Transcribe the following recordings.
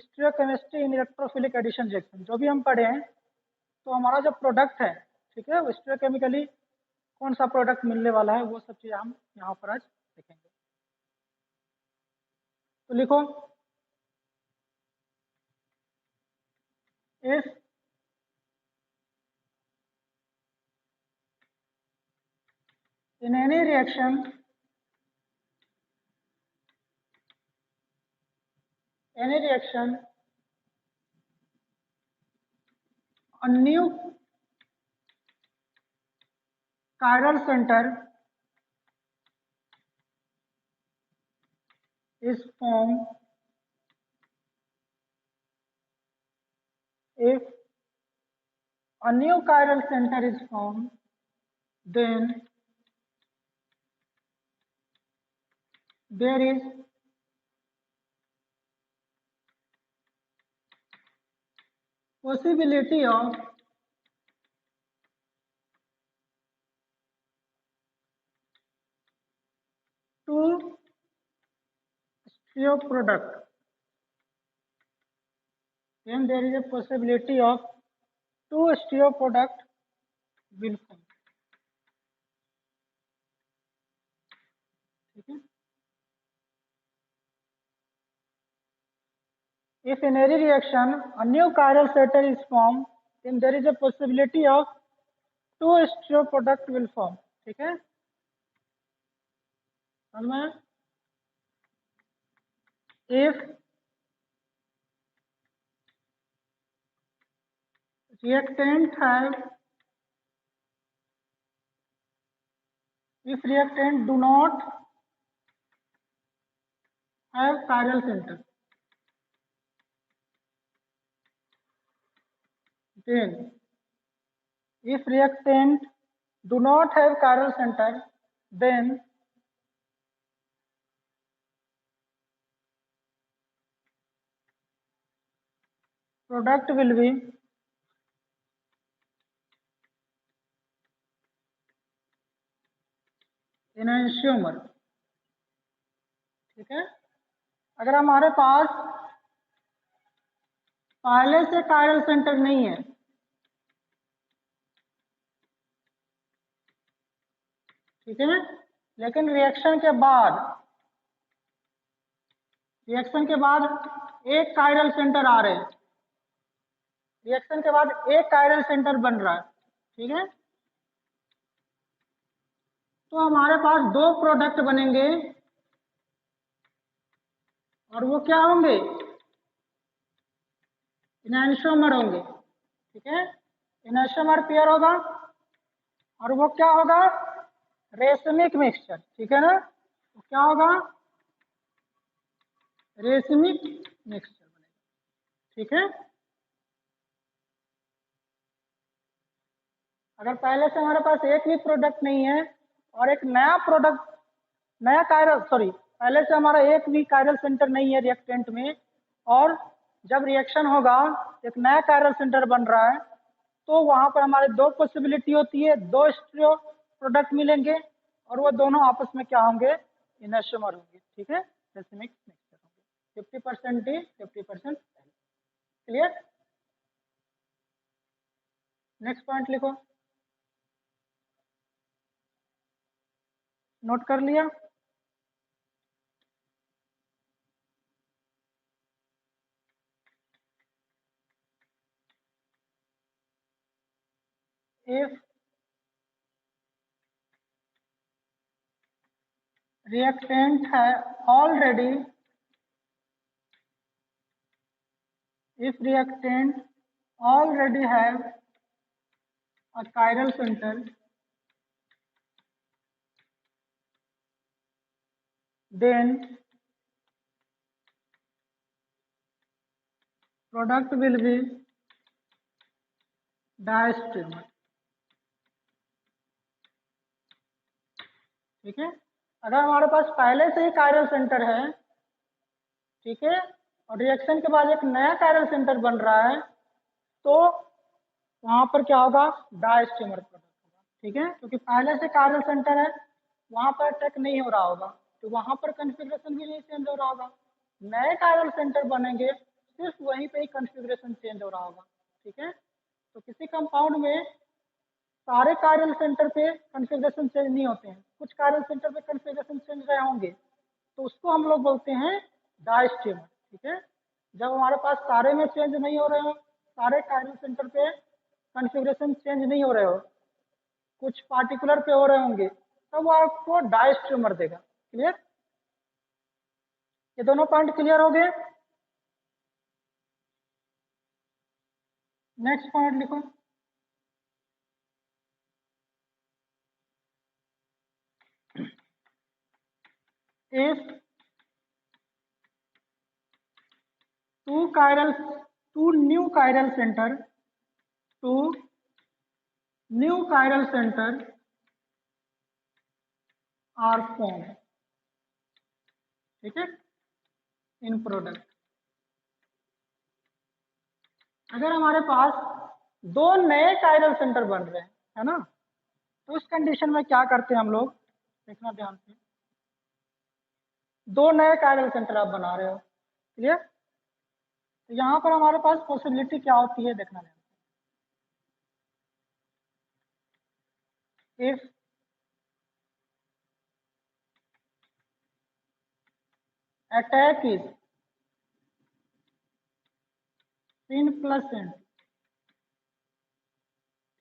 Stereochemistry इन electrophilic addition reaction, जो भी हम पढ़े हैं, तो हमारा जो प्रोडक्ट है, ठीक है, वो स्टीरियोकेमिकली कौन सा प्रोडक्ट मिलने वाला है, वो सब चीज़ हम यहाँ पर आज देखेंगे। तो लिखो, if in any reaction a new chiral center is formed if a new chiral center is formed, then there is possibility of two stereo product. Then there is a possibility of two stereo product will form. Okay? If in any reaction a new chiral center is formed, then there is a possibility of two stereo product will form. ठीक है, समझ में? If reactant do not have chiral center, then if reactant do not have chiral center, then product will be enantiomer. ठीक है, अगर हमारे पास पहले से chiral center नहीं है, ठीक है, लेकिन रिएक्शन के बाद एक chiral center आ रहे हैं, रिएक्शन के बाद एक chiral center बन रहा है, ठीक है, तो हमारे पास दो प्रोडक्ट बनेंगे और वो क्या होंगे, एनांशियोमर होंगे। ठीक है, एनांशियोमर पेयर होगा और वो क्या होगा, रेशमिक मिक्सचर। ठीक है ना, तो क्या होगा, रेशमिक मिक्सचर बनेगा। ठीक है, अगर पहले से हमारे पास एक भी प्रोडक्ट नहीं है और एक नया प्रोडक्ट, नया कायरल, सॉरी, पहले से हमारा एक भी कायरल सेंटर नहीं है रिएक्टेंट में, और जब रिएक्शन होगा एक नया कायरल सेंटर बन रहा है, तो वहां पर हमारे दो पॉसिबिलिटी होती है, दो स्टीरियो प्रोडक्ट मिलेंगे और वो दोनों आपस में क्या होंगे, इनर्शियोमर होंगे। ठीक है, रेशमिक मिक्सचर होंगे, 50% D 50% L. Clear? Next point लिखो, नोट कर लिया? if reactant already have a chiral center, then product will be diastereomer। ठीक है, अगर हमारे पास पहले से ही कायरल सेंटर है, ठीक है, और रिएक्शन के बाद एक नया कायरल सेंटर बन रहा है, तो वहां पर क्या होगा, डायस्टेमर प्रोडक्ट होगा। ठीक है, क्योंकि पहले से कायरल सेंटर है, वहां पर अटैक नहीं हो रहा होगा, तो वहां पर कॉन्फ़िगरेशन भी नहीं चेंज हो रहा होगा। नए कायरल सेंटर बनेंगे, सिर्फ वहीं पे ही कॉन्फ़िगरेशन चेंज हो रहा होगा। ठीक है, तो किसी कंपाउंड में सारे कायरल सेंटर पे कॉन्फ़िगरेशन चेंज नहीं होते हैं, कुछ कायरल सेंटर पे कॉन्फ़िगरेशन चेंज रहे होंगे, तो उसको हम लोग बोलते हैं डायस्टेमर। ठीक है, जब हमारे पास सारे में चेंज नहीं हो रहे हो, सारे कायरल सेंटर पे कॉन्फ़िगरेशन चेंज नहीं हो रहे हो, कुछ पार्टिकुलर पे हो रहे होंगे, तब वो आपको डायस्टेमर देगा। क्लियर? ये दोनों पॉइंट क्लियर हो गए? नेक्स्ट पॉइंट लिखो। if two new chiral center are formed, ठीक है, इन प्रोडक्ट। अगर हमारे पास दो नए कायरल सेंटर बन रहे हैं, है ना, तो उस कंडीशन में क्या करते हैं हम लोग, देखना ध्यान से। दो नए कायरल सेंटर आप बना रहे हो, क्लियर? तो यहाँ पर हमारे पास पॉसिबिलिटी क्या होती है, देखना ध्यान से। If attack is syn plus N,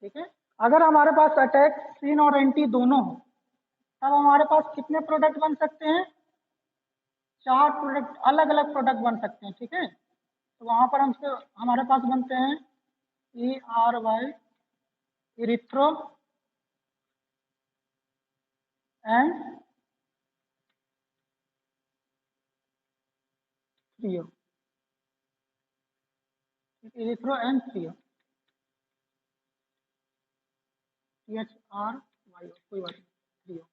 ठीक है, अगर हमारे पास अटैक सिन और एंटी दोनों हो, तब हमारे पास कितने प्रोडक्ट बन सकते हैं? चार प्रोडक्ट, अलग अलग प्रोडक्ट बन सकते हैं। ठीक है, तो वहां पर हमसे हमारे पास बनते हैं ERY, erythro and threo, erythro and threo, THRYO, कोई बात नहीं, threo,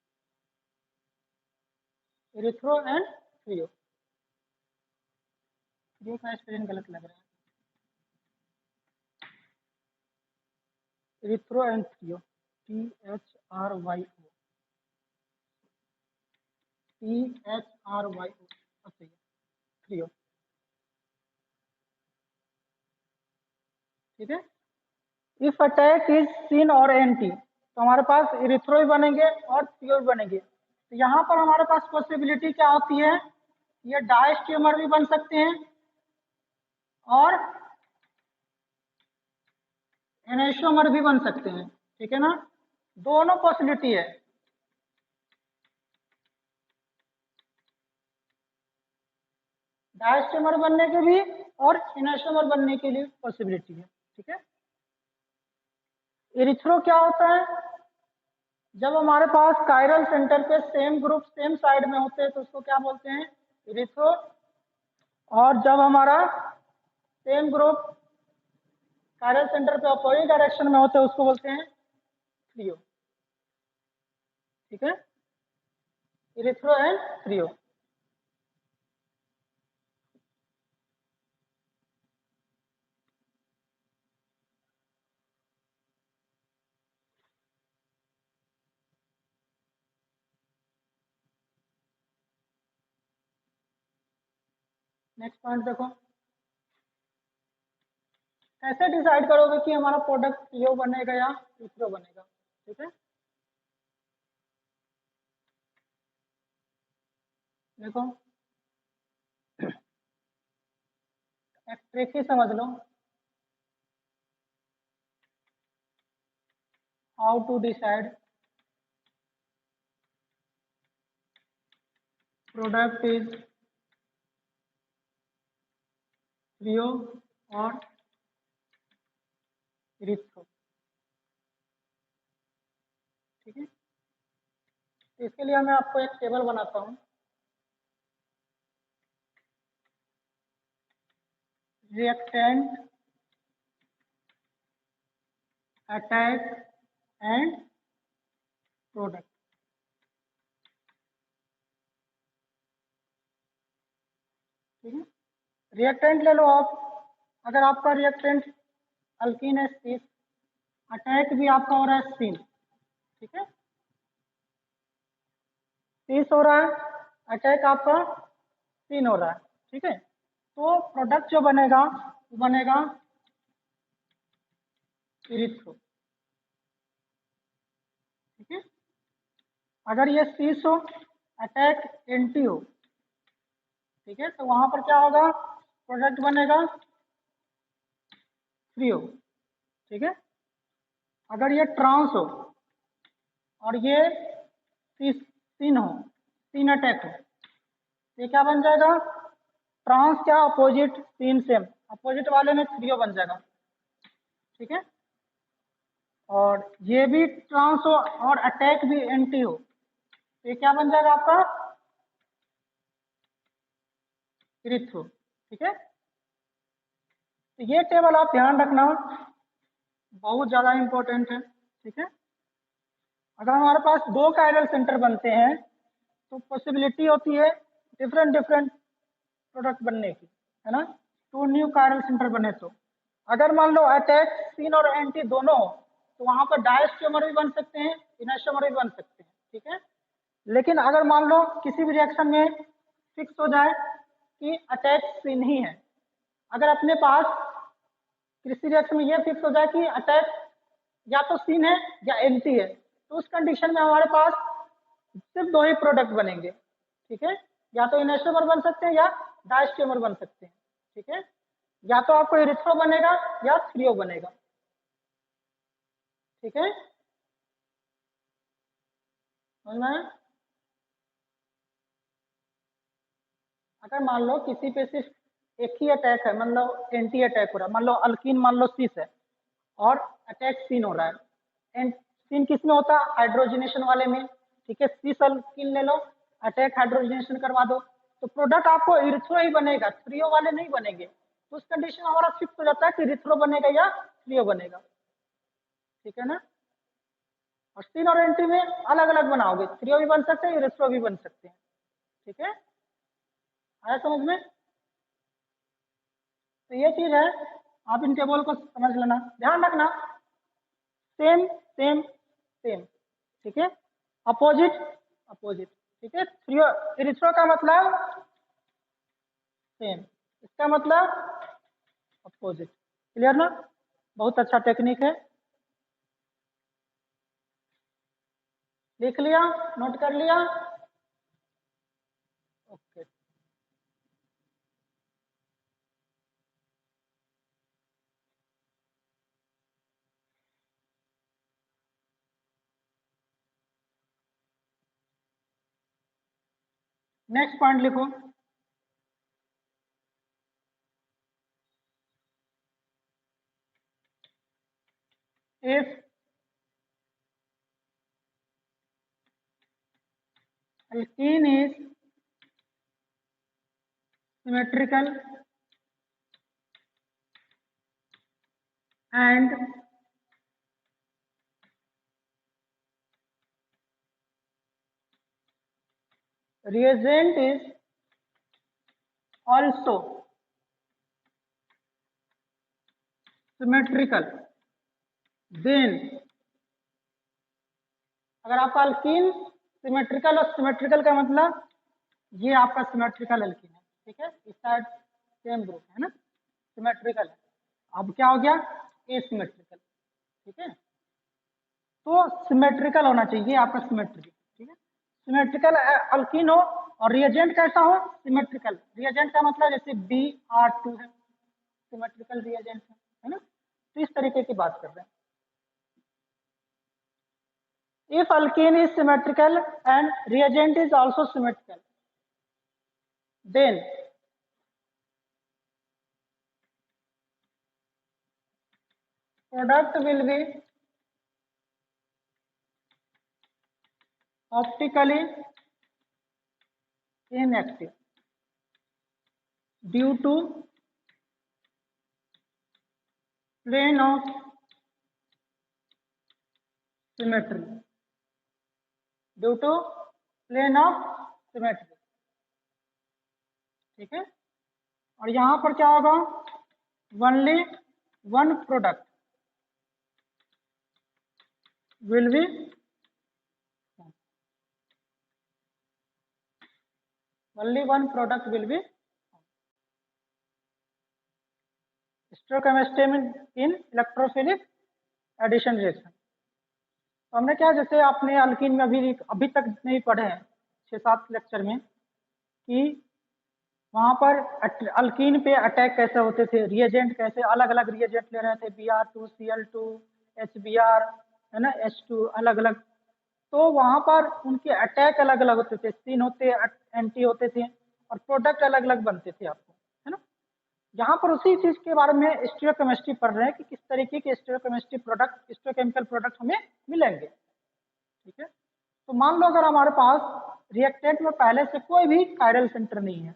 erythro and threo. Threo का स्पेलिंग गलत लग रहा है, erythro and threo, THRYO, THRYO, अच्छा थ्रियो। ठीक है, इफ अटैक इज सिन और एंटी, तो हमारे पास इरिथ्रो भी बनेंगे और थ्रियो भी बनेंगे। तो यहाँ पर हमारे पास पॉसिबिलिटी क्या होती है, ये डायस्टेमर भी बन सकते हैं और एनेसोमर भी बन सकते हैं। ठीक है ना, दोनों पॉसिबिलिटी है। डायस्टेमर बनने के भी और एनेसोमर बनने के लिए पॉसिबिलिटी है। ठीक है, इरिथ्रो क्या होता है, जब हमारे पास कायरल सेंटर पे सेम ग्रुप सेम साइड में होते हैं तो उसको क्या बोलते हैं, इरिथ्रो। और जब हमारा सेम ग्रुप कायरल सेंटर पे अपोजिट डायरेक्शन में होते हैं उसको बोलते हैं थ्रियो। ठीक है, erythro and threo. Next point देखो, कैसे डिसाइड करोगे कि हमारा प्रोडक्ट थ्रियो बनेगा या इरिथ्रो बनेगा? ठीक है, देखो एक ट्रिक ही समझ लो, how to decide product is threo और इरिथ्रो। ठीक है, तो इसके लिए मैं आपको एक टेबल बनाता हूँ। Reactant, attack and product. ठीक है, रिएक्टेंट ले लो आप, अगर आपका रिएक्टेंट अल्कीन है सीस, अटैक भी आपका हो रहा है सीन, ठीक है, सीस हो रहा है, अटैक आपका सीन हो रहा है। ठीक है, तो प्रोडक्ट जो बनेगा वो बनेगा इरिथ्रो। ठीक है, अगर ये सीस हो, अटैक एंटी हो, ठीक है, तो वहां पर क्या होगा, प्रोडक्ट बनेगा फ्री हो। ठीक है, अगर ये ट्रांस हो और ये सीन हो, सीन अटैक हो, ये क्या बन जाएगा, ट्रांस क्या अपोजिट, सीन सेम, अपोजिट वाले में थ्रियो बन जाएगा। ठीक है, और ये भी ट्रांस हो और अटैक भी एंटी हो, ये क्या बन जाएगा आपका इरिथ्रो। ठीक है, तो ये टेबल आप ध्यान रखना, बहुत ज्यादा इंपॉर्टेंट है। ठीक है, अगर हमारे पास दो कायरल सेंटर बनते हैं तो पॉसिबिलिटी होती है डिफरेंट डिफरेंट प्रोडक्ट बनने की, है ना, टू न्यू कायरल सेंटर बने तो। अगर मान लो अटैक सीन और एंटी दोनों हो तो वहां पर डायस्टेमर भी बन सकते हैं, इनर्शियोमर भी बन सकते हैं। ठीक है, लेकिन अगर मान लो किसी भी रिएक्शन में फिक्स हो जाए कि अटैक सीन ही है, अगर अपने पास किसी रिएक्शन में ये फिक्स हो जाए कि अटैक या तो सीन है या एंटी है, तो उस कंडीशन में हमारे पास सिर्फ दो ही प्रोडक्ट बनेंगे। ठीक है, या तो इनर्शियोमर बन सकते हैं या डायस्टेमर बन सकते हैं। ठीक है, या तो आपको इरिथ्रो बनेगा या थ्रियो बनेगा। ठीक है, समझ में आया? अगर मान लो किसी पे सिर्फ एक ही अटैक है, मान लो एंटी अटैक हो रहा है, मान लो अल्कीन, मान लो सीस है और अटैक सीन हो रहा है, एंड सीन किस में होता है, हाइड्रोजनेशन वाले में। ठीक है, सीस अल्कीन ले लो, अटैक हाइड्रोजनेशन करवा दो, तो प्रोडक्ट आपको इरिथ्रो ही बनेगा, थ्रियो वाले नहीं बनेंगे। तो उस कंडीशन में हमारा फिक्स हो जाता है कि इरिथ्रो बनेगा या थ्रियो बनेगा। ठीक है ना, और सीन और एंटी में अलग अलग बनाओगे, थ्रियो भी बन सकते हैं, इरिथ्रो भी बन सकते हैं। ठीक है, आया समझ में? तो ये चीज है, आप इन टेबल को समझ लेना, ध्यान रखना, सेम सेम सेम। ठीक है, अपोजिट अपोजिट। ठीक है, थ्रियो इरिथ्रो का मतलब सेम, इसका मतलब अपोजिट। क्लियर ना? बहुत अच्छा टेक्निक है, लिख लिया, नोट कर लिया? ओके, नेक्स्ट पॉइंट लिखो। If alkene is symmetrical and reagent is also symmetrical, then अगर आपका अल्कीन सिमेट्रिकल, और सिमेट्रिकल का मतलब ये आपका सिमेट्रिकल अल्कीन है। ठीक है, इस साइड सेम ग्रुप है ना, सिमेट्रिकल है। अब क्या हो गया, एसिमेट्रिकल। ठीक है, तो सिमेट्रिकल होना चाहिए आपका सिमेट्री। ठीक है, सिमेट्रिकल अल्कीन हो और रिएजेंट कैसा हो, सिमेट्रिकल। रिएजेंट का मतलब जैसे Br2 है, सिमेट्रिकल रिएजेंट है ना, तो इस तरीके की बात कर रहे हैं। If alkene is symmetrical and reagent is also symmetrical, then product will be optically inactive due to plane of symmetry, due to plane of symmetry। ठीक है, और यहां पर क्या होगा, only one product will be only one product will be। Stereochemistry in electrophilic addition reaction. तो हमने क्या, जैसे आपने अल्कीन में अभी तक नहीं पढ़े हैं 6-7 लेक्चर में, कि वहां पर अल्कीन पे अटैक कैसे होते थे, रिएजेंट कैसे अलग अलग रिएजेंट ले रहे थे, Br2Cl2 HBr है ना, H2 अलग अलग। तो वहां पर उनके अटैक अलग अलग होते थे, सीन होते एंटी होते थे और प्रोडक्ट अलग अलग बनते थे आपको, है ना। यहाँ पर उसी चीज के बारे में स्टीरियोकेमिस्ट्री पढ़ रहे हैं कि किस तरीके के स्टीरियोकेमिस्ट्री प्रोडक्ट, स्टीरियोकेमिकल प्रोडक्ट हमें मिलेंगे। ठीक है, तो मान लो अगर हमारे पास रिएक्टेंट में पहले से कोई भी कायरल सेंटर नहीं है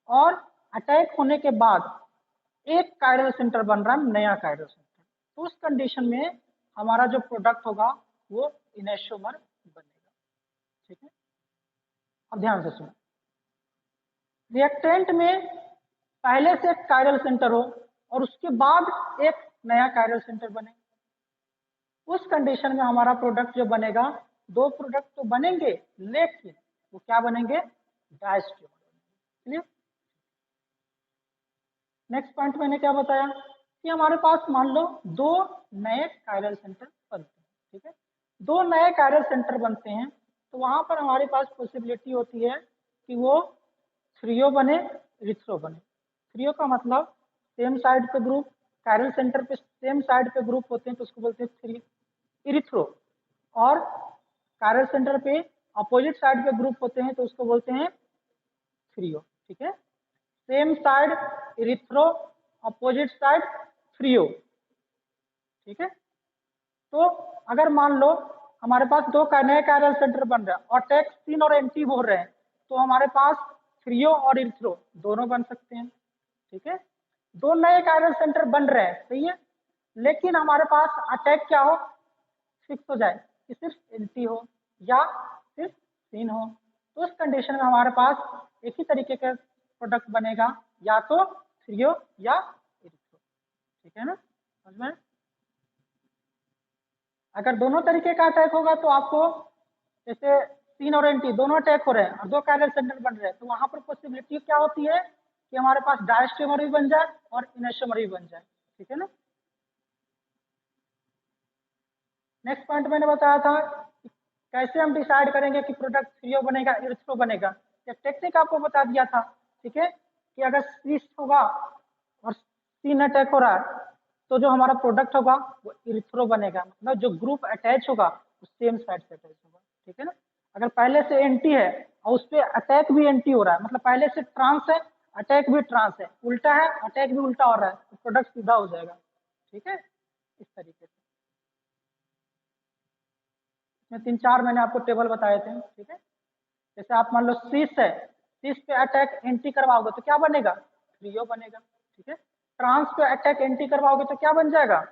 और अटैक होने के बाद एक कायरल सेंटर बन रहा है, नया कायरल सेंटर, तो उस कंडीशन में हमारा जो प्रोडक्ट होगा वो इनेशोमर बनेगा। ठीक है, अब ध्यान से सुनो, रिएक्टेंट में पहले से एक कायरल सेंटर हो और उसके बाद एक नया कायरल सेंटर बने, उस कंडीशन में हमारा प्रोडक्ट जो बनेगा, दो प्रोडक्ट तो बनेंगे लेकिन वो क्या बनेंगे, डायस्टेरियोमर बनेंगे। क्लियर। नेक्स्ट पॉइंट मैंने क्या बताया कि हमारे पास मान लो दो नए कायरल सेंटर बनते हैं। ठीक है, दो नए कायरल सेंटर बनते हैं तो वहां पर हमारे पास पॉसिबिलिटी होती है कि वो थ्रियो बने, इरिथ्रो बने। थ्रियो का मतलब सेम साइड पे ग्रुप, कायरल सेंटर पे सेम साइड पे ग्रुप होते हैं तो उसको बोलते हैं थ्री इरिथ्रो, और कायरल सेंटर पे अपोजिट साइड पे ग्रुप होते हैं तो उसको बोलते हैं थ्रियो। ठीक है, same side erythro, opposite side threo. ठीक है, तो अगर मान लो हमारे पास दो नए कायरल सेंटर बन रहे हैं और टैक्स सीन और एंटी हो रहे हैं तो हमारे पास थ्रियो और इरिथ्रो दोनों बन सकते हैं। ठीक है, दो नए कायरल सेंटर बन रहे हैं, सही है, लेकिन हमारे पास अटैक क्या हो, फिक्स हो जाए कि सिर्फ एंटी हो या सिर्फ सीन हो, तो उस कंडीशन में हमारे पास एक ही तरीके का प्रोडक्ट बनेगा, या तो थ्रियो या इरिथ्रो। ठीक है ना, समझ में। अगर दोनों तरीके का अटैक होगा तो आपको, जैसे सीन और एंटी दोनों अटैक हो रहे हैं और दो कायरल सेंटर बन रहे हैं, तो वहां पर पॉसिबिलिटी क्या होती है कि हमारे पास डायस्टेरियोमर भी बन जाए और इनेशोमर भी बन जाए। ठीक है ना। नेक्स्ट पॉइंट मैंने बताया था कि कैसे हम डिसाइड करेंगे कि प्रोडक्ट थ्रियो बनेगा इरिथ्रो बनेगा, एक टेक्निक आपको बता दिया था। ठीक है, कि अगर सीस होगा और सीन अटैक हो रहा है तो जो हमारा प्रोडक्ट होगा वो इरिथ्रो बनेगा, मतलब जो ग्रुप अटैच होगा वो सेम साइड से अटैच होगा। ठीक है ना, अगर पहले से एंटी है और उस पर अटैक भी एंटी हो रहा है, मतलब पहले से ट्रांस है अटैक भी ट्रांस है, उल्टा है अटैक भी उल्टा हो रहा है, तो प्रोडक्ट सीधा हो जाएगा। ठीक है, इस तरीके से इसमें 3-4 मैंने आपको टेबल बताए थे। ठीक है, जैसे आप मान लो सीस है, सीस पे अटैक एंटी करवाओगे तो क्या बनेगा, थ्रियो बनेगा। ठीक है, ट्रांस पे अटैक एंटी करवाओगे तो क्या बन जाएगा,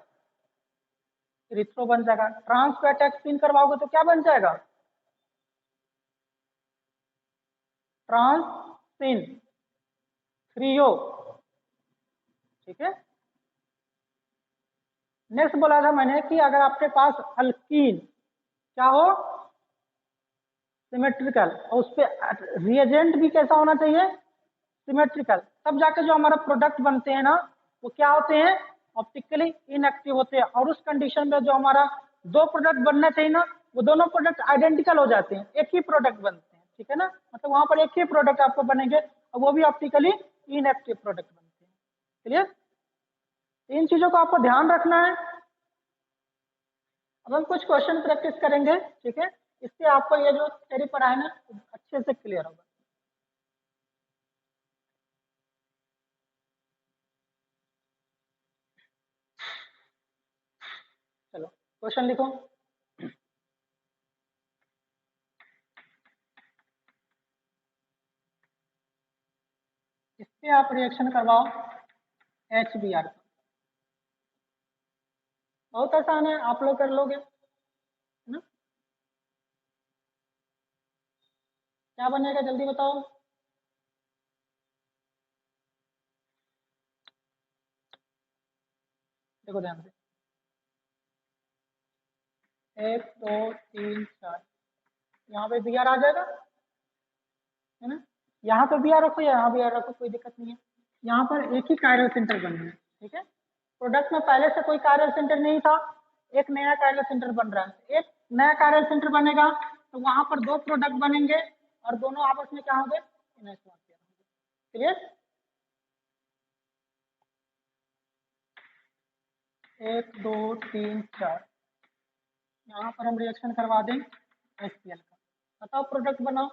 इरिथ्रो बन जाएगा। ट्रांस पे अटैक सीन करवाओगे तो क्या बन जाएगा, ट्रांस सीन थ्रियो। ठीक है, नेक्स्ट बोला था मैंने कि अगर आपके पास अल्कीन क्या हो, सिमेट्रिकल, और उस पर रिएजेंट भी कैसा होना चाहिए, सिमेट्रिकल, तब जाके जो हमारा प्रोडक्ट बनते हैं ना वो क्या होते हैं, ऑप्टिकली इनएक्टिव होते हैं, और उस कंडीशन में जो हमारा दो प्रोडक्ट बनना चाहिए ना वो दोनों प्रोडक्ट आइडेंटिकल हो जाते हैं, एक ही प्रोडक्ट बनते हैं। ठीक है ना, मतलब वहां पर एक ही प्रोडक्ट आपको बनेंगे और वो भी ऑप्टिकली इनएक्टिव प्रोडक्ट बनते हैं। क्लियर, इन चीजों को आपको ध्यान रखना है। अब हम कुछ क्वेश्चन प्रैक्टिस करेंगे। ठीक है, इससे आपको ये जो थ्योरी पढ़ा है ना अच्छे से क्लियर होगा। चलो क्वेश्चन लिखो। इस पे आप रिएक्शन करवाओ HBr का, बहुत आसान है, आप लोग कर लोगे, है ना। क्या बनेगा जल्दी बताओ, देखो ध्यान से, 1 2 3 4, यहाँ पे Br आ जाएगा, है ना। यहाँ पे Br रखो या यहाँ Br रखो, कोई दिक्कत नहीं है। यहाँ पर एक ही कायरल सेंटर बन रहे हैं। ठीक है, प्रोडक्ट में पहले से कोई कायरल सेंटर नहीं था, एक नया कायरल सेंटर बन रहा है। एक नया कायरल सेंटर बनेगा तो वहां पर दो प्रोडक्ट बनेंगे और दोनों आपस में क्या होंगे, क्लियर। एक दो तीन चार, यहाँ पर हम रिएक्शन करवा दें HCl का। बताओ प्रोडक्ट बनाओ।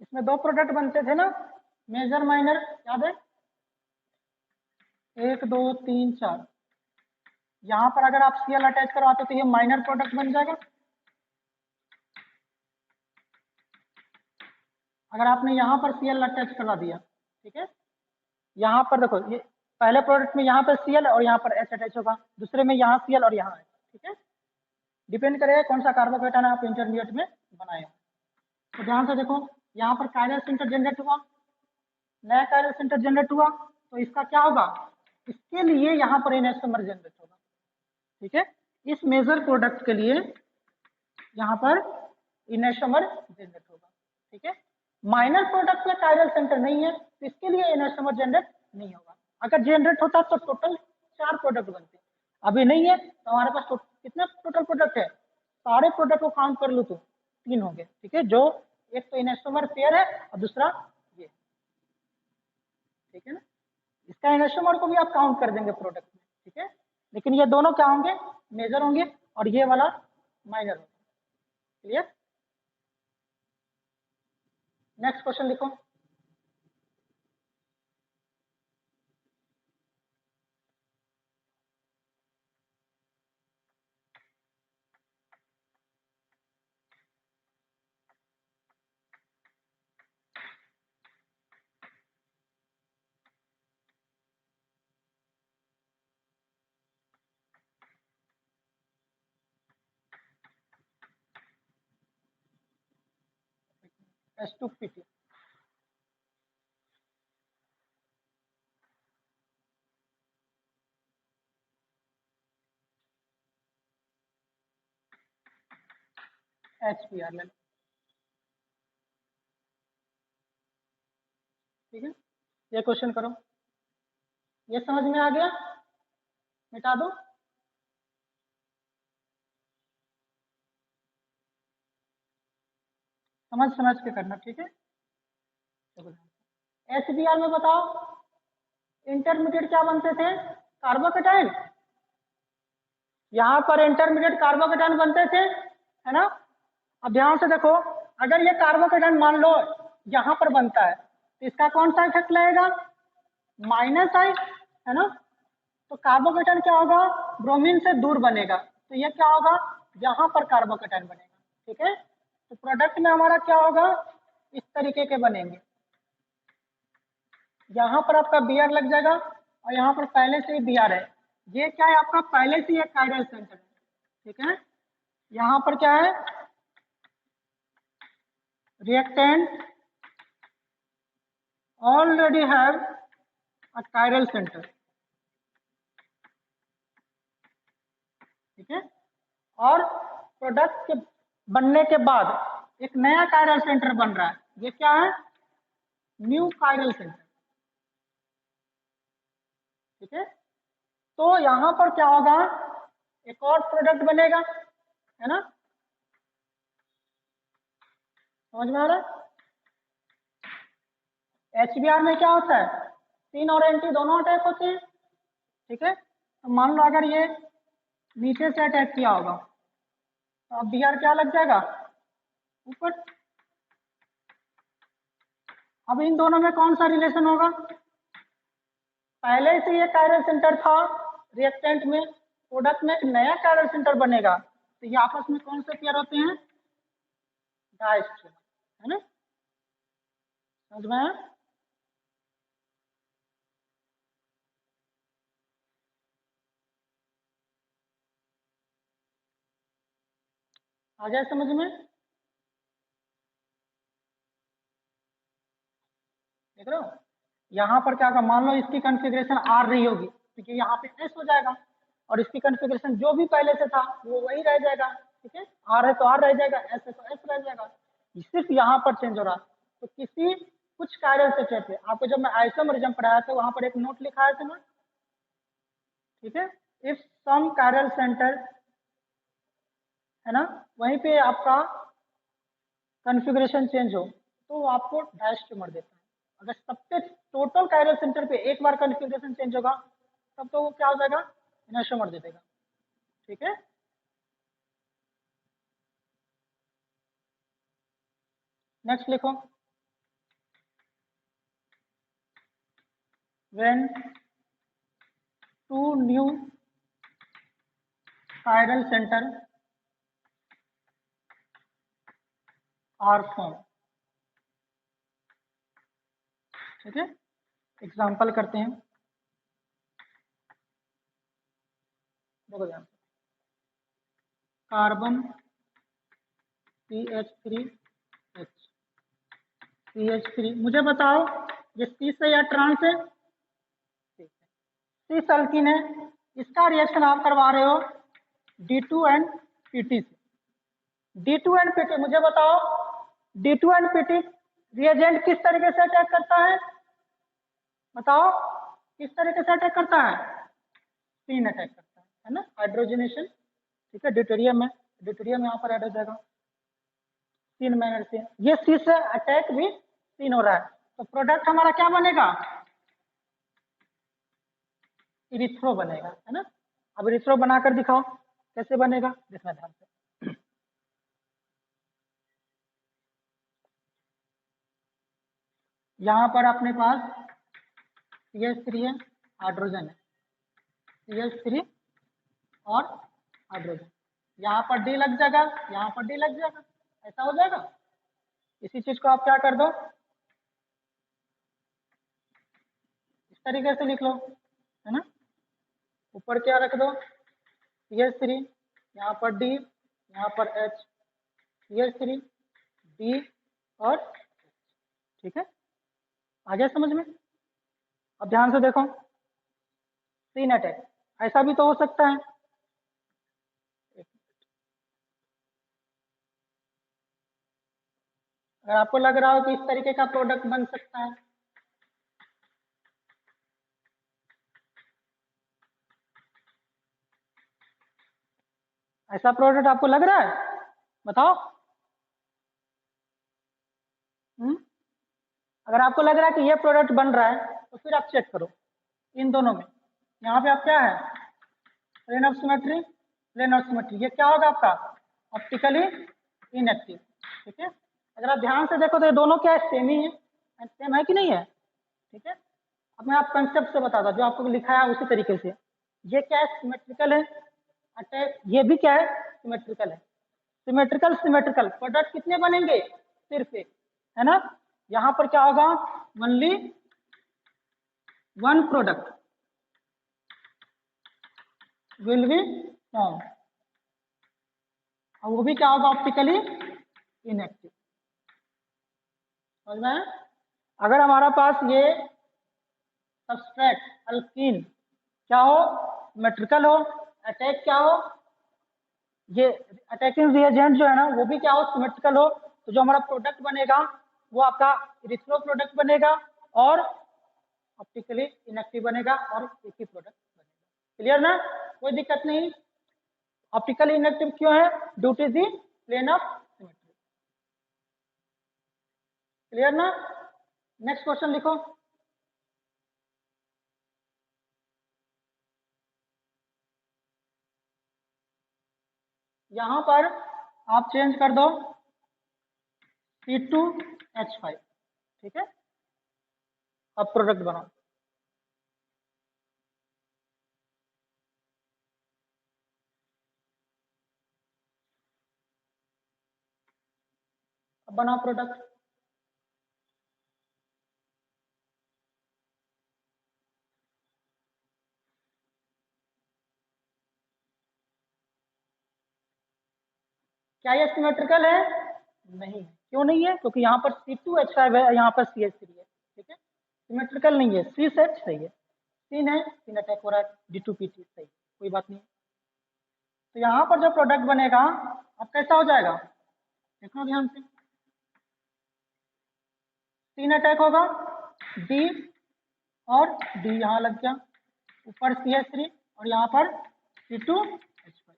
इसमें दो प्रोडक्ट बनते थे ना, मेजर माइनर, याद है? एक दो तीन चार। यहाँ पर अगर आप Cl अटैच करवाते तो ये माइनर प्रोडक्ट बन जाएगा। अगर आपने यहाँ पर Cl अटैच करवा दिया, ठीक है, यहाँ पर देखो ये पहले प्रोडक्ट में यहाँ पर Cl और यहाँ पर H अटैच होगा, दूसरे में यहाँ Cl और यहाँ H, ठीक है। डिपेंड करेगा कौन सा कार्बोकेटायन आप इंटरमीडिएट में बनाए। तो ध्यान से देखो, यहाँ पर कायरल सेंटर जनरेट हुआ, नया कायरल सेंटर जनरेट हुआ, तो इसका क्या होगा, इसके लिए यहाँ पर इनैक्सोमर जनरेट होगा, ठीक है। इस मेजर प्रोडक्ट के लिए यहाँ पर इनैक्सोमर जनरेट होगा, ठीक है। माइनर प्रोडक्ट में कायरल सेंटर नहीं है तो इसके लिए इनैक्सोमर जनरेट नहीं होगा। अगर जनरेट होता तो टोटल 4 प्रोडक्ट बनते, अभी नहीं है तो हमारे पास कितने टोटल प्रोडक्ट है, सारे प्रोडक्ट को काउंट कर लो तो 3 हो गए, ठीक है। जो एक तो इनैक्सोमर पेयर है और दूसरा ये, ठीक है ना। इसका इनैक्सोमर को भी आप काउंट कर देंगे प्रोडक्ट में, ठीक है। लेकिन ये दोनों क्या होंगे, मेजर होंगे और ये वाला माइनर होगा, क्लियर। नेक्स्ट क्वेश्चन लिखो। H2PT, HBr ले लो, ठीक है। ये क्वेश्चन करो, ये समझ में आ गया, मिटा दो। समझ समझ के करना, ठीक है। HBr में बताओ इंटरमीडिएट क्या बनते थे, कार्बोकेटाइन। यहाँ पर इंटरमीडिएट कार्बोकेटाइन बनते थे, है ना। अब ध्यान से देखो, अगर ये कार्बोकेटाइन मान लो यहाँ पर बनता है तो इसका कौन सा इफेक्ट लगेगा, माइनस आई, है ना। तो कार्बोकेटाइन क्या होगा, ब्रोमीन से दूर बनेगा, तो ये क्या होगा, यहाँ पर कार्बोकेटाइन बनेगा, ठीक है। तो प्रोडक्ट में हमारा क्या होगा, इस तरीके के बनेंगे। यहाँ पर आपका Br लग जाएगा और यहाँ पर पहले से ही Br है, ये क्या है, आपका पहले से ही एक कायरल सेंटर है, ठीक है। यहाँ पर क्या है, reactant already have a chiral centre, ठीक है। और प्रोडक्ट के बनने के बाद एक नया कायरल सेंटर बन रहा है, ये क्या है, न्यू कायरल सेंटर, ठीक है। तो यहाँ पर क्या होगा, एक और प्रोडक्ट बनेगा, है ना, समझ में आ रहा है। HBr में क्या होता है, सिन और एंटी दोनों अटैक होते हैं, ठीक है। तो मान लो अगर ये नीचे से अटैक किया होगा तो अब Br क्या लग जाएगा, ऊपर। अब इन दोनों में कौन सा रिलेशन होगा, पहले से ये कायरल सेंटर था रिएक्टेंट में, प्रोडक्ट में एक नया कायरल सेंटर बनेगा तो ये आपस में कौन से पेयर होते हैं, डायस्ट्रोमर, है ना, समझ में आया। आ गया समझ में, देख रहे हो। यहाँ पर क्या होगा, मान लो इसकी कॉन्फ़िगरेशन आर रही होगी, क्योंकि यहाँ पे एस हो जाएगा, और इसकी कॉन्फ़िगरेशन जो भी पहले से था वो वही रह जाएगा। ठीक है, आर है तो आर रह जाएगा, एस है तो एस रह जाएगा, सिर्फ यहाँ पर चेंज हो रहा है। तो किसी कुछ कायरल सेंटर पे आपको जब मैं आइसोमेरिज्म पढ़ाया था वहां पर एक नोट लिखाया था ना, ठीक है, इफ सम कायरल सेंटर है ना, वहीं पे आपका कॉन्फ़िगरेशन चेंज हो तो वो आपको डायस्ट्रोमर देता है। अगर सबसे टोटल कायरल सेंटर पे एक बार कॉन्फ़िगरेशन चेंज होगा तब तो वो क्या हो जाएगा, इनर्शियोमर दे देगा। ठीक है, नेक्स्ट लिखो, when two new chiral center are form. ठीक है, एग्जाम्पल करते हैं, देखो ध्यान, कार्बन CH3H, CH3, मुझे बताओ ये सी से या ट्रांस है, सी अल्कीन है, इसका रिएक्शन आप करवा रहे हो D2 एंड PT से। D2 एंड PT, मुझे बताओ D2 एंड PT रिएजेंट किस तरीके से अटैक करता है, बताओ किस तरीके से अटैक करता है, तीन अटैक करता है ना, हाइड्रोजनेशन। ठीक है, ड्यूटेरियम है, ड्यूटेरियम यहाँ पर ऐड हो जाएगा, तीन मैनर से, ये सी से अटैक भी तीन हो रहा है, तो प्रोडक्ट हमारा क्या बनेगा, इरिथ्रो बनेगा, है ना। अब इरिथ्रो बनाकर दिखाओ कैसे बनेगा, देखना ध्यान से। यहाँ पर अपने पास CH3 है, हाइड्रोजन है, CH3 और हाइड्रोजन, यहाँ पर डी लग जाएगा, यहाँ पर डी लग जाएगा, ऐसा हो जाएगा। इसी चीज को आप क्या कर दो, इस तरीके से लिख लो, है ना, ऊपर क्या रख दो CH3, यहाँ पर D, यहाँ पर H, CH3 D और, ठीक है, आ गया समझ में। अब ध्यान से देखो, तीन अटैक, ऐसा भी तो हो सकता है, अगर आपको लग रहा हो कि इस तरीके का प्रोडक्ट बन सकता है, ऐसा प्रोडक्ट आपको लग रहा है, बताओ। अगर आपको लग रहा है कि ये प्रोडक्ट बन रहा है तो फिर आप चेक करो इन दोनों में, यहाँ पे आप क्या है, plane of symmetry, plane of symmetry, ये क्या होगा आपका, ऑप्टिकली इनएक्टिव। ठीक है, अगर आप ध्यान से देखो तो ये दोनों क्या है, सेम ही है, सेम है कि नहीं है। ठीक है, अब मैं आप कंसेप्ट से बताता जो आपको लिखा है उसी तरीके से, ये क्या है, सिमेट्रिकल है अटैक, ये भी क्या है, सिमेट्रिकल है, सिमेट्रिकल सिमेट्रिकल प्रोडक्ट कितने बनेंगे, सिर्फ एक, है ना। यहाँ पर क्या होगा, only one product will be form, और वो भी क्या होगा, ऑप्टिकली इनएक्टिव। समझ में, अगर हमारा पास ये सब्सट्रैक्ट अल्कीन क्या हो, सिमेट्रिकल हो, अटैक क्या हो, ये अटैकिंग रिएजेंट जो है ना वो भी क्या हो, सिमेट्रिकल हो, तो जो हमारा प्रोडक्ट बनेगा वो आपका इरिथ्रो प्रोडक्ट बनेगा और ऑप्टिकली इनएक्टिव बनेगा और एक ही प्रोडक्ट बनेगा। क्लियर ना, कोई दिक्कत नहीं। ऑप्टिकली इनएक्टिव क्यों है, due to the plane of symmetry. Clear ना, नेक्स्ट क्वेश्चन लिखो, यहां पर आप चेंज कर दो C2H5। ठीक है, अब प्रोडक्ट बनाओ, अब बनाओ प्रोडक्ट। क्या ये सिमेट्रिकल है, नहीं है, क्यों नहीं है, क्योंकि यहाँ पर C2H5 है, यहाँ पर CH3 है। ठीक है, सिमेट्रिकल नहीं है, सी सेट सही है, सीन है, सीन अटैक हो रहा है, D2PT सही, कोई बात नहीं। तो यहाँ पर जो प्रोडक्ट बनेगा अब कैसा हो जाएगा, देखो ध्यान से, सीन अटैक होगा, D और D यहाँ लग गया, ऊपर CH3 और यहाँ पर C2H5,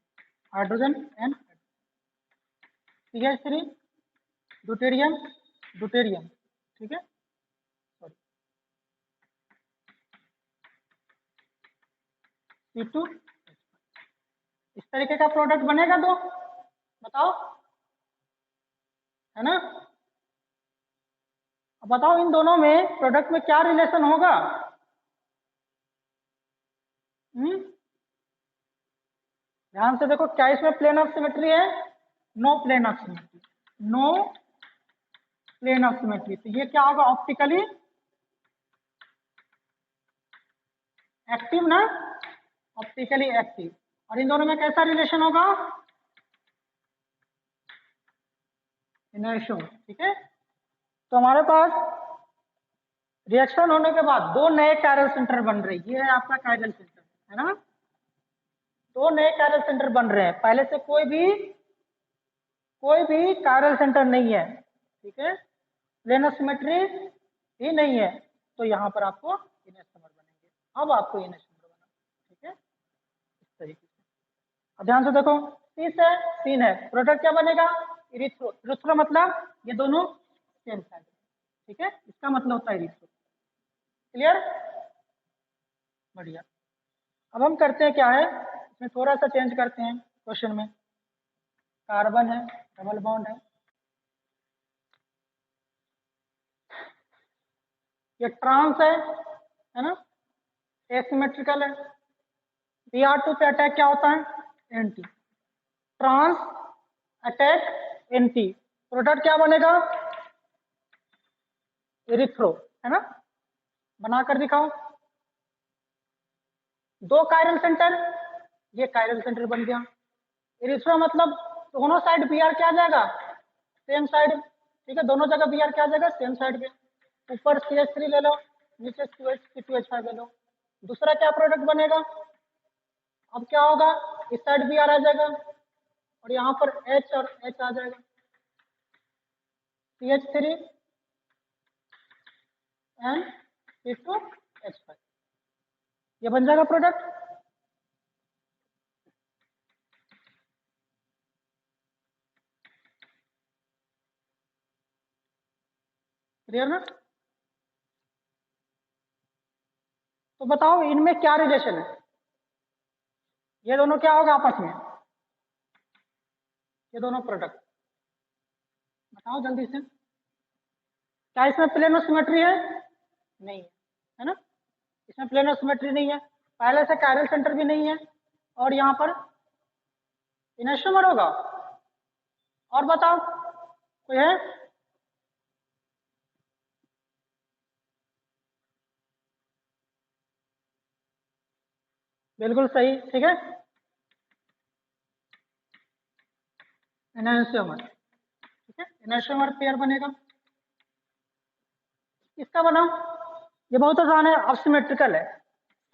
hydrogen and CH3 deuterium deuterium, ठीक है, सॉरी C2, इस तरीके का प्रोडक्ट बनेगा तो बताओ, है ना। अब बताओ इन दोनों में प्रोडक्ट में क्या रिलेशन होगा, ध्यान से देखो, क्या इसमें प्लेन ऑफ सिमेट्री है, no plane of symmetry, no plane of symmetry, तो ये क्या होगा, ऑप्टिकली एक्टिव ना, ऑप्टिकली एक्टिव, और इन दोनों में कैसा रिलेशन होगा, इनर्शिया, ठीक है। तो हमारे पास रिएक्शन होने के बाद दो नए कायरल सेंटर बन रहे, ये है आपका कायरल सेंटर, है ना, दो नए कायरल सेंटर बन रहे हैं, पहले से कोई भी कायरल सेंटर नहीं है, ठीक है, प्लेन ऑफ सिमेट्री ही नहीं है, तो यहाँ पर आपको इनर्शिया बनेंगे, अब आपको इनर्शिया बना, ठीक है, इस तरीके से। अब ध्यान से देखो, सी से सीन है, प्रोडक्ट क्या बनेगा, इरिथ्रो, इरिथ्रो मतलब ये दोनों सेम साइड, ठीक है, इसका मतलब होता है इरिथ्रो, क्लियर, बढ़िया। अब हम करते हैं क्या है, इसमें थोड़ा सा चेंज करते हैं क्वेश्चन में, कार्बन है, डबल बॉन्ड है, ये ट्रांस है ना, एसिमेट्रिकल है, Br2 पे अटैक क्या होता है, anti, trans attack anti, product क्या बनेगा, इरिथ्रो, है ना, बनाकर दिखाओ, दो कायरल सेंटर, ये कायरल सेंटर बन गया, इरिथ्रो मतलब दोनों साइड Br क्या आ जाएगा, सेम साइड, ठीक है, दोनों जगह Br क्या आ जाएगा, सेम साइड पे, ऊपर CH3 ले लो, नीचे C2H5 ले लो, दूसरा क्या प्रोडक्ट बनेगा, अब क्या होगा, इस साइड Br आ जाएगा और यहाँ पर H और H आ जाएगा, CH3 एंड C2H5, ये बन जाएगा प्रोडक्ट, क्लियर ना। तो बताओ इनमें क्या रिलेशन है, ये दोनों क्या होगा आपस में, ये दोनों प्रोडक्ट, बताओ जल्दी से, क्या इसमें प्लेन ऑफ सिमेट्री है, नहीं है ना, इसमें प्लेन ऑफ सिमेट्री नहीं है, पहले से कायरल सेंटर भी नहीं है, और यहाँ पर इनर्शिया होगा, और बताओ कोई है, बिल्कुल सही, ठीक है, एनांशियोमर, ठीक है, एनांशियोमर पेयर बनेगा, इसका बनाओ, ये बहुत आसान है, असिमेट्रिकल है,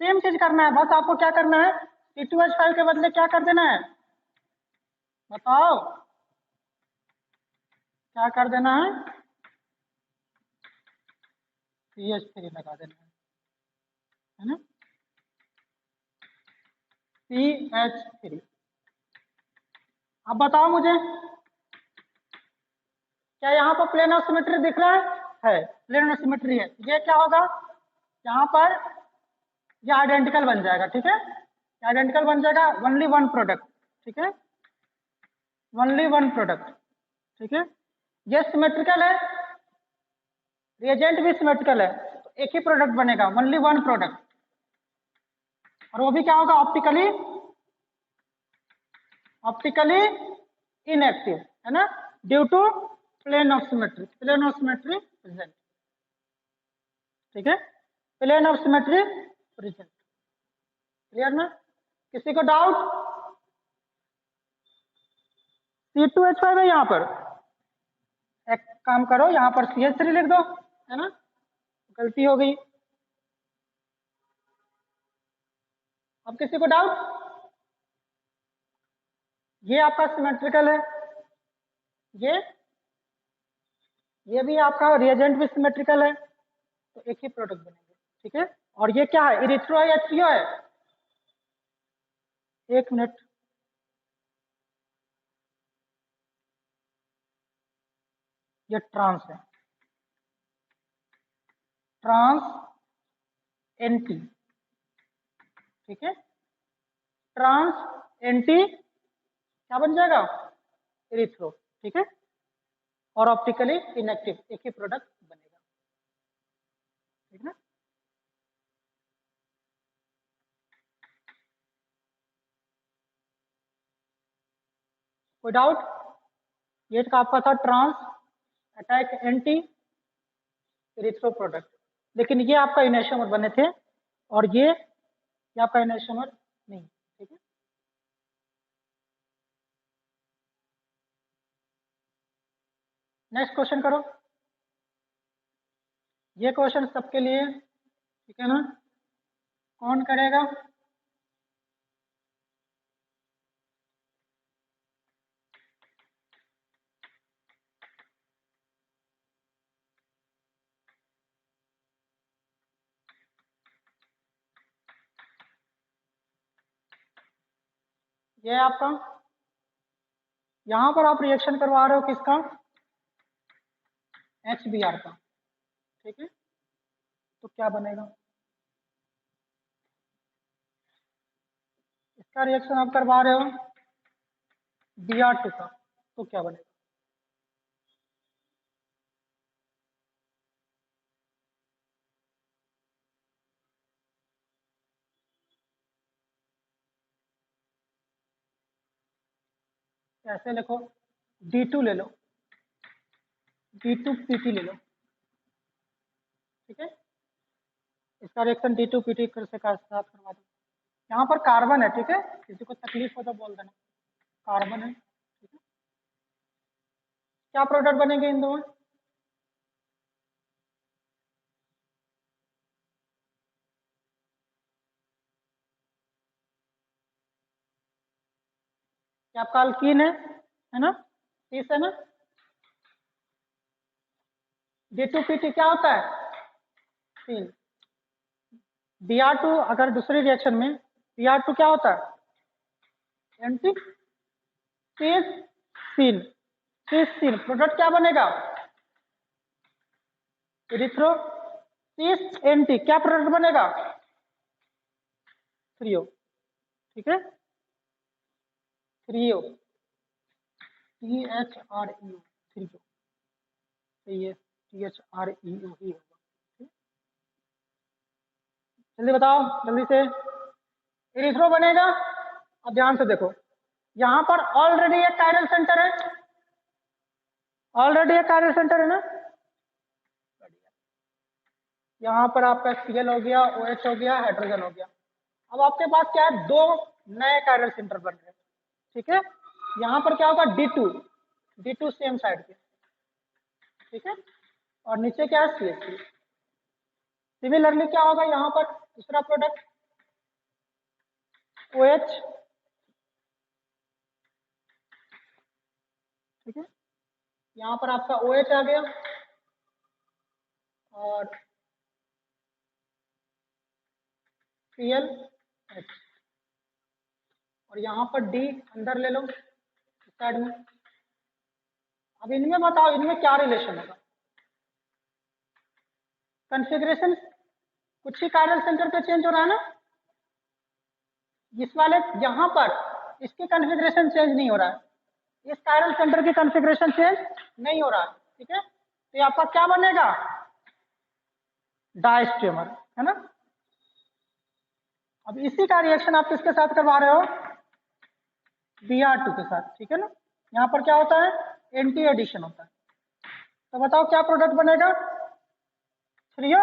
सेम चीज करना है, बस आपको क्या करना है, C2H5 के बदले क्या कर देना है, बताओ क्या कर देना है, CH3 लगा देना है ना, CH3, अब बताओ मुझे, क्या यहाँ पर प्लेन ऑफ सिमेट्री दिख रहा है, प्लेन ऑफ सिमेट्री है, ये क्या होगा, यहाँ पर ये आइडेंटिकल बन जाएगा, ठीक है, आइडेंटिकल बन जाएगा, ओनली वन प्रोडक्ट, ठीक है, ओनली वन प्रोडक्ट, ठीक है, ये सिमेट्रिकल है, रिएजेंट भी सिमेट्रिकल है, तो एक ही प्रोडक्ट बनेगा, ओनली वन प्रोडक्ट, और वो भी क्या होगा, ऑप्टिकली इनएक्टिव, है ना, due to plane of symmetry present, ठीक है, plane of symmetry present, clear ना, किसी को डाउट, C2H5 है, यहाँ पर एक काम करो, यहाँ पर CH3 लिख दो, है ना, गलती हो गई, अब किसी को डाउट? ये आपका सिमेट्रिकल है, ये भी आपका रिएजेंट भी सिमेट्रिकल है, तो एक ही प्रोडक्ट बनेंगे, ठीक है। और ये क्या है, इरिथ्रो है या थ्रियो है? एक मिनट, ये ट्रांस है, ट्रांस एंटी, ठीक है। ट्रांस एंटी क्या बन जाएगा, इरिथ्रो, ठीक है। और ऑप्टिकली इनएक्टिव, एक ही प्रोडक्ट बनेगा, ठीक है। कोई डाउट? ये तो आपका था trans attack anti erythro product, लेकिन ये आपका इनैशोमर बने थे और ये आपका इनैशोमर नहीं, ठीक है। नेक्स्ट क्वेश्चन करो। ये क्वेश्चन सबके लिए, ठीक है ना? कौन करेगा? ये आपका, यहां पर आप रिएक्शन करवा रहे हो किसका, HBr का, ठीक है। तो क्या बनेगा, इसका रिएक्शन आप करवा रहे हो Br2 का, तो क्या बनेगा? ऐसे लिखो, D2 ले लो, D2PT ले लो, ठीक है। इसका रिएक्शन D2PT से साथ करवा दो। यहाँ पर कार्बन है, ठीक है, किसी को तकलीफ हो तो बोल देना, कार्बन है, ठीक है। क्या प्रोडक्ट बनेंगे इन दोनों? क्या आपका अल्कीन है ना, इस है ना। D2PT क्या होता है, सीन। Br2 अगर दूसरी रिएक्शन में Br2 क्या होता है, एंटी सीन, सीन प्रोडक्ट क्या बनेगा, इरिथ्रो एंटी, क्या प्रोडक्ट बनेगा, थ्रियो, ठीक है। थ्रियो, THREO, थ्रियो, ये THREO ही होगा। जल्दी बताओ, जल्दी से, इरिथ्रो बनेगा। अब ध्यान से देखो, यहां पर ऑलरेडी एक कायरल सेंटर है, ऑलरेडी एक कायरल सेंटर है ना। यहां पर आपका Cl हो गया, OH हो गया, हाइड्रोजन हो गया। अब आपके पास क्या है, दो नए कायरल सेंटर बन रहे हैं, ठीक है। यहां पर क्या होगा, D2 सेम साइड के, ठीक है। और नीचे क्या है, CH3। सिमिलरली क्या होगा, यहां पर दूसरा प्रोडक्ट OH, ठीक है। यहां पर आपका OH आ गया और ClH, और यहां पर D अंदर ले लो साइड में। अब इनमें बताओ, इनमें क्या रिलेशन होगा, कॉन्फ़िगरेशन कुछ ही कायरल सेंटर पे चेंज हो रहा है ना। इस वाले यहां पर इसकी कॉन्फ़िगरेशन चेंज नहीं हो रहा है, इस कायरल सेंटर की कॉन्फ़िगरेशन चेंज नहीं हो रहा है, ठीक है। तो ये आपका क्या बनेगा, डायस्टेमर, है ना। अब इसी का रिएक्शन आप किसके साथ करवा रहे हो, Br2 के साथ, ठीक है ना। यहाँ पर क्या होता है, एंटी एडिशन होता है। तो बताओ क्या प्रोडक्ट बनेगा, थ्रियो,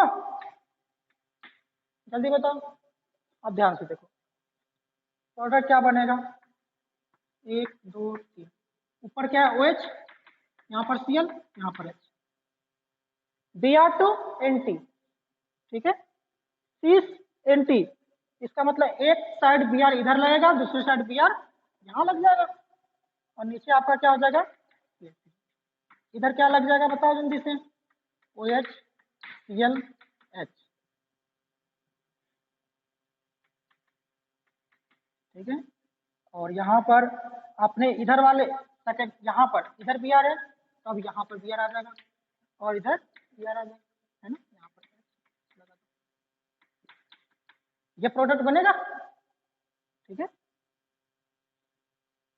जल्दी बताओ। अब ध्यान से देखो, प्रोडक्ट क्या बनेगा, 1 2 3, ऊपर क्या है OH, यहाँ पर Cl, यहाँ पर H, Br2 एंटी, ठीक है, सीस एंटी, इसका मतलब एक साइड बी आर इधर लगेगा, दूसरी साइड बी आर यहाँ लग जाएगा, और नीचे आपका क्या हो जाएगा, इधर क्या लग जाएगा बताओ जल्दी से, OH ClH। ठीक है, और यहाँ पर आपने इधर वाले सेकंड, यहाँ पर इधर बी आर है तो अब यहाँ पर बी आर आ जाएगा, और इधर बी आर आ जाएगा, है ना, यहाँ पर लगा दो, ये प्रोडक्ट बनेगा। ठीक है,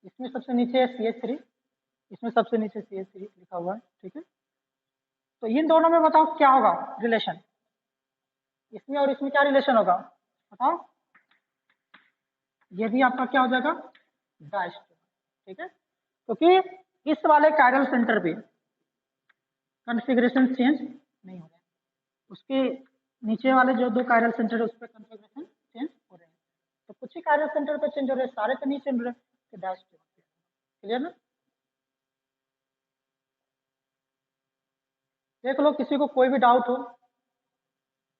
इसमें सबसे नीचे है CH3, इसमें सबसे नीचे CH3 लिखा हुआ है। ठीक है, तो इन दोनों में बताओ क्या होगा रिलेशन, इसमें और इसमें क्या रिलेशन होगा बताओ, ये भी आपका क्या हो जाएगा, डायस्टेमर। ठीक है, क्योंकि तो इस वाले कायरल सेंटर पे कॉन्फ़िगरेशन चेंज नहीं हो रहा है, उसके नीचे वाले जो दो कायरल सेंटर है उस पर कॉन्फ़िगरेशन चेंज हो रहे हैं, तो कुछ ही कायरल सेंटर पे चेंज हो रहे हैं, सारे पे नहीं चेंज हो रहे, तो डायस्टेमर। क्लियर ना, देख लो, किसी को कोई भी डाउट हो,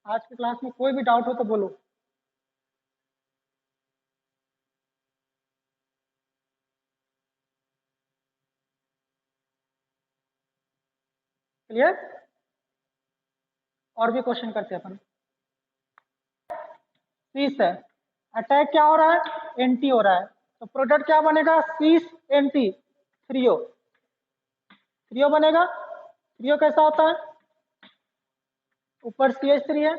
आज की क्लास में कोई भी डाउट हो तो बोलो। क्लियर, और भी क्वेश्चन करते हैं अपन। सीस है, अटैक क्या हो रहा है, एंटी हो रहा है, तो प्रोडक्ट क्या बनेगा, सीस एंटी थ्रियो, थ्रियो बनेगा। थ्रियो कैसा होता है, ऊपर CH3 है,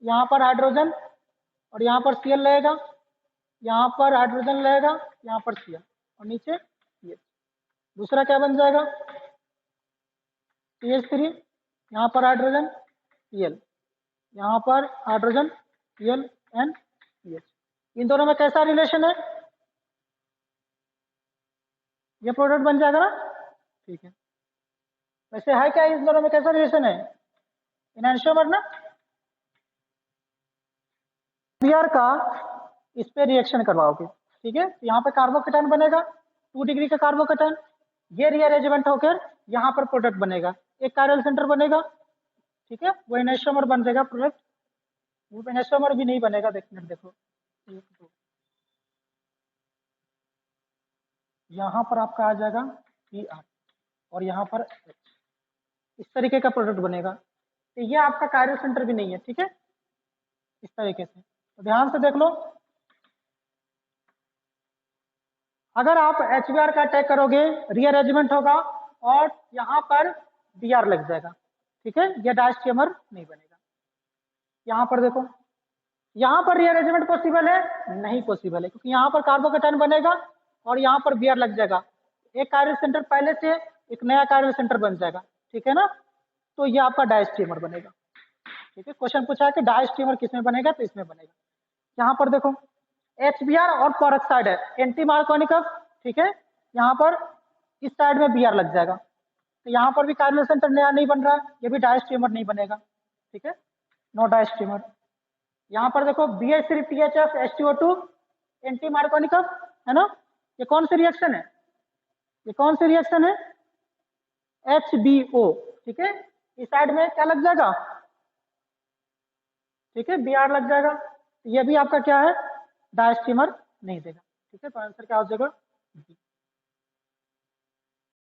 यहाँ पर हाइड्रोजन, और यहाँ पर Cl रहेगा, यहाँ पर हाइड्रोजन रहेगा, यहाँ पर Cl, और नीचे CH। दूसरा क्या बन जाएगा, CH3, यहाँ पर हाइड्रोजन Cl, यहाँ पर हाइड्रोजन Cl एंड CH। इन दोनों में कैसा रिलेशन है, ये प्रोडक्ट बन जाएगा ना। ठीक है, वैसे है क्या इस दोनों में कैसा रिलेशन है, एनांशियोमर ना, Br का इस पे रिएक्शन करवाओगे। ठीक है, तो यहाँ पे कार्बोकेटाइन बनेगा 2 डिग्री का कार्बोकेटाइन, ये रीअरेंजमेंट होकर यहाँ पर प्रोडक्ट बनेगा, एक कायरल सेंटर बनेगा। ठीक है, वो एनांशियोमर बन जाएगा प्रोडक्ट, वो एनांशियोमर भी नहीं बनेगा, देखने देखो, एक दो, यहाँ पर आपका आ जाएगा Br, और यहाँ पर H, इस तरीके का प्रोडक्ट बनेगा, तो ये आपका कायरल सेंटर भी नहीं है। ठीक है, इस तरीके से, तो ध्यान से देख लो, अगर आप HBr का अटैक करोगे रीअरेंजमेंट होगा और यहाँ पर Br लग जाएगा। ठीक है, ये डायस्टेमर नहीं बनेगा। यहाँ पर देखो, यहाँ पर रीअरेंजमेंट पॉसिबल है, नहीं पॉसिबल है, क्योंकि यहाँ पर कार्बोकेटाइन बनेगा और यहाँ पर Br लग जाएगा, एक कायरल सेंटर पहले से एक नया कायरल सेंटर बन जाएगा। ठीक है ना, तो ये आपका डायस्टेमर बनेगा। ठीक है, क्वेश्चन पूछा है कि डायस्टेमर किसमें बनेगा, तो इसमें बनेगा। यहाँ पर देखो HBr और पेरोक्साइड है, एंटी मार्कोनिकम। ठीक है, यहाँ पर इस साइड में Br लग जाएगा, तो यहाँ पर भी कायरल सेंटर नया नहीं बन रहा है, ये भी डायस्टेमर नहीं बनेगा। ठीक है, नो डायस्टेमर। यहाँ पर देखो BH3THF H2O2 एंटी मार्कोनिकम है ना, ये कौन सी रिएक्शन है, ये कौन सी रिएक्शन है, HBO। ठीक है, इस साइड में क्या लग जाएगा, ठीक है, Br लग जाएगा, ये भी आपका क्या है, डायस्टेमर नहीं देगा। ठीक है, तो आंसर क्या हो जाएगा, बी।